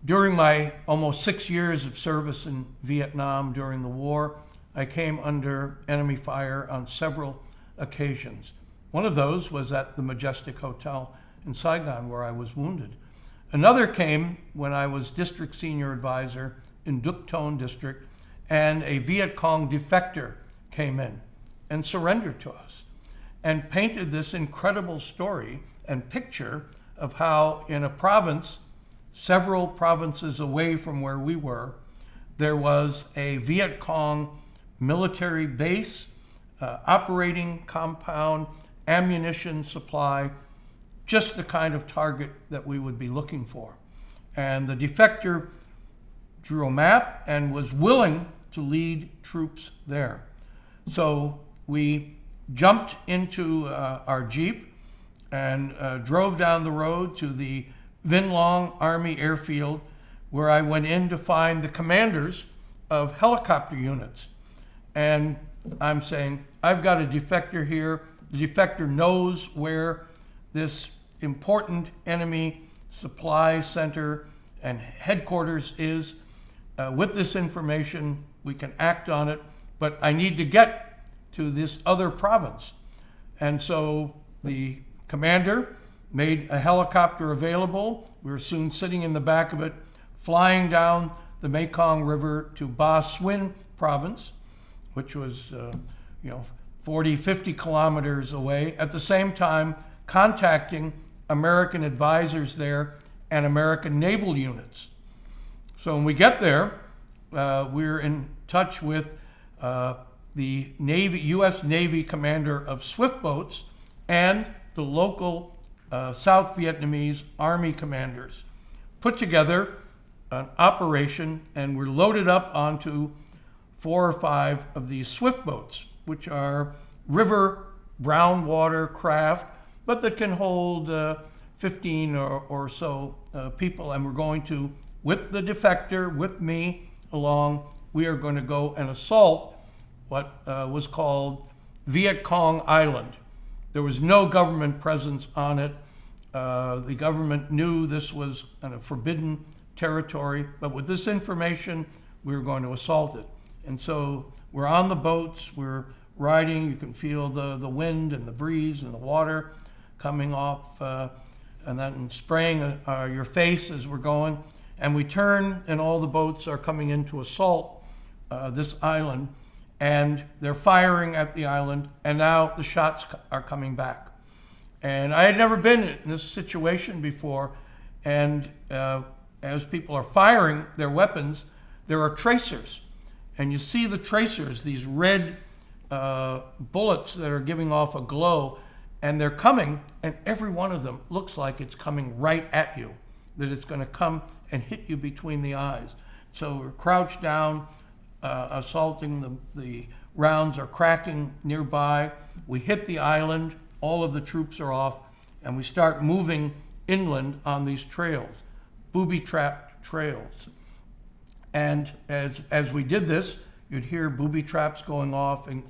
During my almost 6 years of service in Vietnam during the war, I came under enemy fire on several occasions. One of those was at the Majestic Hotel in Saigon, where I was wounded. Another came when I was district senior advisor in Duc Ton district, and a Viet Cong defector came in and surrendered to us and painted this incredible story and picture of how in a province, several provinces away from where we were, there was a Viet Cong military base, operating compound, ammunition supply, just the kind of target that we would be looking for. And the defector drew a map and was willing to lead troops there. So we jumped into our Jeep and drove down the road to the Vinh Long Army Airfield, where I went in to find the commanders of helicopter units. And I'm saying, I've got a defector here. The defector knows where this important enemy supply center and headquarters is. With this information, we can act on it, but I need to get to this other province. And so the commander made a helicopter available. We were soon sitting in the back of it, flying down the Mekong River to Ba Xuyen province, which was 40, 50 kilometers away. At the same time, contacting American advisors there and American naval units. So when we get there, we're in touch with the Navy, U.S. Navy commander of swift boats and the local South Vietnamese Army commanders. Put together an operation, and we're loaded up onto 4 or 5 of these swift boats, which are river brown water craft, but that can hold 15 or so people. And we're going to, with the defector, with me along, we are going to go and assault what was called Viet Cong Island. There was no government presence on it. The government knew this was a forbidden territory, but with this information, we were going to assault it. And so we're on the boats, we're riding, you can feel the wind and the breeze and the water coming off and then spraying your face as we're going. And we turn, and all the boats are coming in to assault this island, and they're firing at the island, and now the shots are coming back. And I had never been in this situation before, and as people are firing their weapons, there are tracers. And you see the tracers, these red bullets that are giving off a glow, and they're coming, and every one of them looks like it's coming right at you, that it's going to come and hit you between the eyes. So we're crouched down, assaulting. The rounds are cracking nearby. We hit the island, all of the troops are off, and we start moving inland on these trails, booby-trapped trails. And as we did this, you'd hear booby traps going off and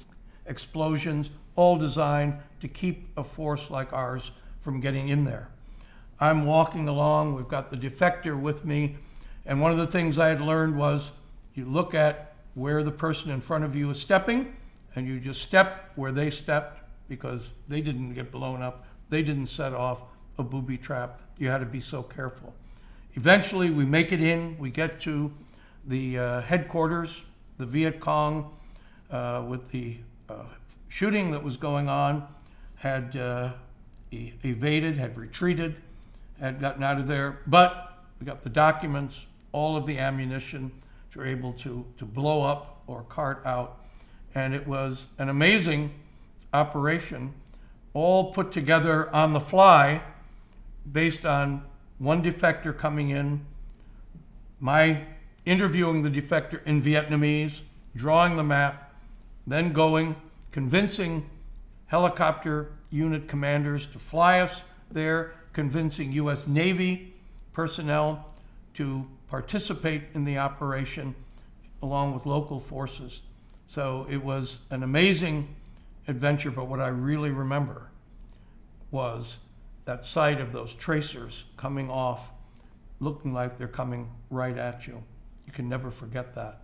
explosions, all designed to keep a force like ours from getting in there. I'm walking along, we've got the defector with me, and one of the things I had learned was you look at where the person in front of you is stepping, and you just step where they stepped, because they didn't get blown up, they didn't set off a booby trap. You had to be so careful. Eventually we make it in, we get to the headquarters, the Viet Cong, with the shooting that was going on, had evaded, had retreated, had gotten out of there, but we got the documents, all of the ammunition, which were able to blow up or cart out. And it was an amazing operation, all put together on the fly, based on one defector coming in, my interviewing the defector in Vietnamese, drawing the map, then going, convincing helicopter unit commanders to fly us there, convincing U.S. Navy personnel to participate in the operation along with local forces. So it was an amazing adventure, but what I really remember was that sight of those tracers coming off looking like they're coming right at you. You can never forget that.